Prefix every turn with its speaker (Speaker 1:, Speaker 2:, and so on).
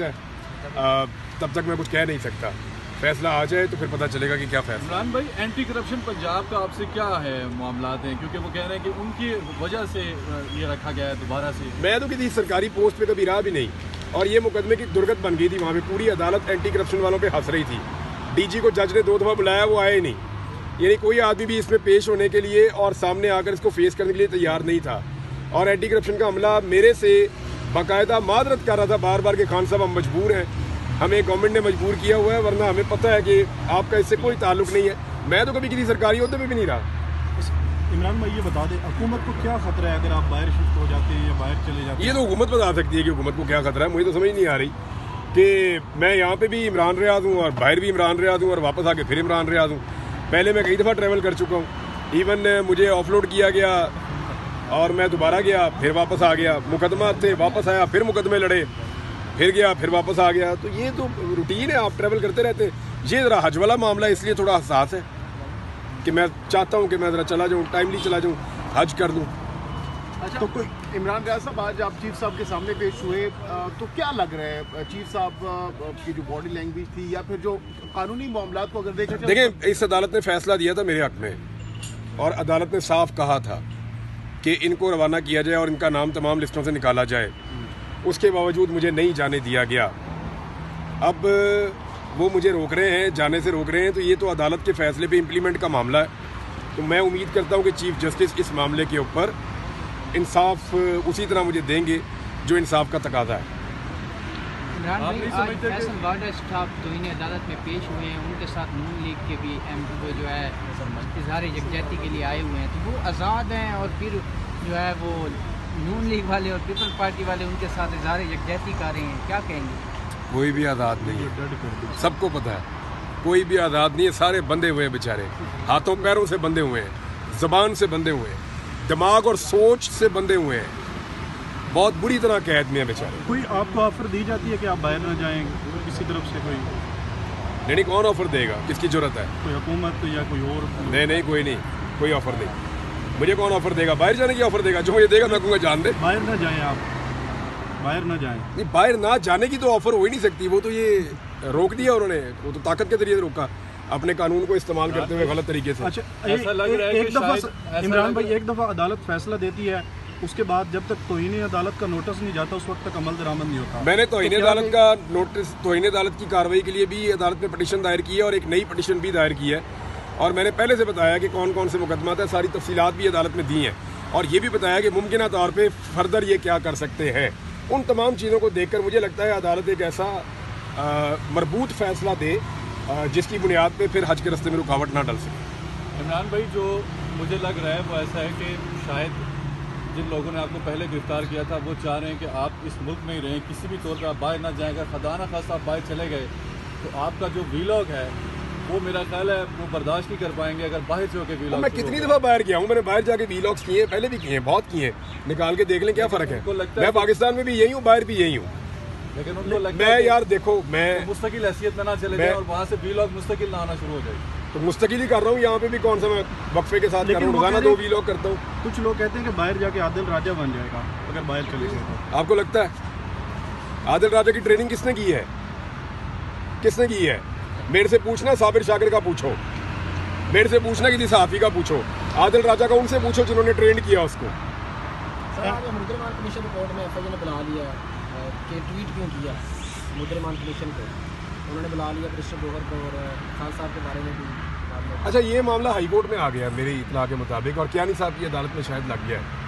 Speaker 1: है, तब तक मैं कुछ कह नहीं सकता। फैसला आ जाए तो फिर पता चलेगा कि क्या फैसला।
Speaker 2: इमरान भाई, एंटी करप्शन पंजाब का आपसे क्या है मामलात हैं, क्योंकि वो कह रहे हैं कि उनकी वजह से ये रखा गया है दोबारा से।
Speaker 1: मैं तो किसी सरकारी पोस्ट पे कभी रहा भी नहीं, और ये मुकदमे की दुर्गत बन गई थी वहाँ पे। पूरी अदालत एंटी करप्शन वालों पे हंस रही थी। डीजी को जज ने 2 दफ़ा बुलाया, वो आए नहीं। यानी कोई आदमी भी इसमें पेश होने के लिए और सामने आकर इसको फेस करने के लिए तैयार नहीं था। और एंटी करप्शन का हमला मेरे से बाकायदा मादरत कर रहा था बार बार कि खान साहब हम मजबूर हैं, हमें गवर्नमेंट ने मजबूर किया हुआ है, वरना हमें पता है कि आपका इससे कोई ताल्लुक नहीं है। मैं तो कभी किसी सरकारी ओहदे पे भी नहीं रहा।
Speaker 3: इमरान भाई, ये बता दें हुकूमत को क्या खतरा है अगर आप बाहर शिफ्ट हो जाते हैं या बाहर चले जाते हैं?
Speaker 1: ये तो हुकूमत बता सकती है कि हुकूमत को क्या खतरा है। मुझे तो समझ नहीं आ रही कि मैं यहाँ पे भी इमरान रियाज हूँ और बाहर भी इमरान रियाज हूँ और वापस आके फिर इमरान रियाज हूँ। पहले मैं कई दफ़ा ट्रैवल कर चुका हूँ। इवन मुझे ऑफलोड किया गया और मैं दोबारा गया, फिर वापस आ गया। मुकदमा थे, वापस आया, फिर मुकदमे लड़े, फिर गया, फिर वापस आ गया। तो ये तो रूटीन है, आप ट्रैवल करते रहते हैं। ये ज़रा हज वाला मामला है, इसलिए थोड़ा हसास है कि मैं चाहता हूँ कि मैं ज़रा चला जाऊँ, टाइमली चला जाऊँ, हज कर दूँ।
Speaker 4: अच्छा, तो कोई इमरान रियाज साहब, आज आप चीफ साहब के सामने पेश हुए, तो क्या लग रहा है चीफ साहब की जो बॉडी लैंग्वेज थी या फिर जो कानूनी मामला को अगर
Speaker 1: देखें, इस अदालत ने फैसला दिया था मेरे हक में, और अदालत ने साफ कहा था कि इनको रवाना किया जाए और इनका नाम तमाम लिस्टों से निकाला जाए। उसके बावजूद मुझे नहीं जाने दिया गया। अब वो मुझे रोक रहे हैं, जाने से रोक रहे हैं, तो ये तो अदालत के फैसले पे इम्प्लीमेंट का मामला है। तो मैं उम्मीद करता हूँ कि चीफ जस्टिस इस मामले के ऊपर इंसाफ उसी तरह मुझे देंगे जो इंसाफ का तकाजा है।
Speaker 5: इमरान भाई, आज फैसल वाडा स्टाफ तो इन्हें अदालत में पेश हुए हैं, उनके साथ नून लीग के भी वो जो है इजहार यकजहती के लिए आए हुए हैं, तो वो आज़ाद हैं, और फिर जो है वो नून लीग वाले और पीपल्स पार्टी वाले उनके साथ इजहार यकजहती कर रहे हैं, क्या कहेंगे?
Speaker 1: कोई भी आज़ाद नहीं है, सबको पता है। कोई भी आज़ाद नहीं है, सारे बंधे हुए हैं बेचारे, हाथों पैरों से बंधे हुए हैं, ज़बान से बंधे हुए हैं, दिमाग और सोच से बंधे हुए हैं, बहुत बुरी तरह कैद में है बेचारे।
Speaker 3: कोई आपको ऑफर दी जाती है कि आप बाहर ना जाएं किसी तरफ से? कोई
Speaker 1: नहीं, कौन ऑफर देगा? किसकी जरूरत है?
Speaker 3: कोई हुकूमत या कोई और?
Speaker 1: नहीं, कोई नहीं, कोई ऑफर नहीं। मुझे कौन ऑफर देगा? बाहर जाने की ऑफर देगा? जो मुझे देगा मैं कहूँगा जान दे।
Speaker 3: बाहर ना जाएं, आप बाहर ना जाएं।
Speaker 1: नहीं, बाहर ना जाने की तो ऑफर हो ही नहीं सकती। वो तो ये रोक दिया उन्होंने, वो तो ताकत के जरिए रोका, अपने कानून को इस्तेमाल करते हुए गलत तरीके से।
Speaker 3: अच्छा, एक दफ़ा इमरान भाई, एक दफ़ा अदालत फैसला देती है, उसके बाद जब तक तौहीन अदालत का नोटिस नहीं जाता उस वक्त तक अमल दरामद नहीं होता।
Speaker 1: मैंने तौहीन अदालत का नोटिस, तौहीन अदालत की कार्रवाई के लिए भी अदालत में पटिशन दायर की है और एक नई पटिशन भी दायर की है। और मैंने पहले से बताया कि कौन कौन से मुकदमा है, सारी तफसीलात भी अदालत में दी हैं, और ये भी बताया कि मुमकिन तौर पर फर्दर ये क्या कर सकते हैं। उन तमाम चीज़ों को देखकर मुझे लगता है अदालत एक ऐसा मरबूत फैसला दे जिसकी बुनियाद पे फिर हज के रास्ते में रुकावट ना डल सके।
Speaker 2: इमरान भाई, जो मुझे लग रहा है वो ऐसा है कि शायद जिन लोगों ने आपको पहले गिरफ्तार किया था वो चाह रहे हैं कि आप इस मुल्क में ही रहें, किसी भी तौर पर आप बाहर ना जाएगा। खुदा ना खासा आप बाहर चले गए तो आपका जो वीलॉग है वो मेरा ख्याल है वो बर्दाश्त नहीं कर पाएंगे अगर बाहर से होकर वीलॉग।
Speaker 1: मैं कितनी दफ़ा बाहर गया हूँ, मैंने बाहर जाके वीलॉग्स किए हैं, पहले भी किए हैं, बहुत किए हैं, निकाल के देख लें क्या फ़र्क है। मैं पाकिस्तान में भी यही हूँ, बाहर भी यही हूँ,
Speaker 2: लेकिन उनको लगता
Speaker 1: मैं
Speaker 2: है
Speaker 1: यार देखो मैं
Speaker 2: मुस्तकिल हैसियत में ना चले जाए और वहाँ से वीलॉग मुस्तकिल ना आना शुरू हो जाए।
Speaker 1: तो मुस्तकिल ही कर रहा हूँ, यहाँ पे भी कौन सा मैं वक्फे के साथ कर रहा हूँ, रोजाना 2 वीलॉग करता हूँ।
Speaker 3: कुछ लोग कहते हैं कि बाहर जाके आदिल राजा बन जाएगा अगर बाहर चले गए तो।
Speaker 1: आपको लगता है? आदिल राजा की ट्रेनिंग किसने की है? किसने की है? मेरे से पूछना, साबिर शाकिर का पूछो, मेरे से पूछना, किसी सहाफ़ी का पूछो, आदिल राजा का उनसे पूछो जिन्होंने ट्रेन किया उसको।
Speaker 6: सर, आज मुद्रमान कमीशन रिपोर्ट में एफआईआर ने बुला लिया कि ट्वीट क्यों किया मुद्रमान कमीशन को, उन्होंने बुला लिया बैरिस्टर गौहर को और खान साहब के बारे में भी।
Speaker 1: अच्छा, ये मामला हाई कोर्ट में आ गया मेरी इत्तला के मुताबिक, और कियानी साहब की अदालत में शायद लग गया है।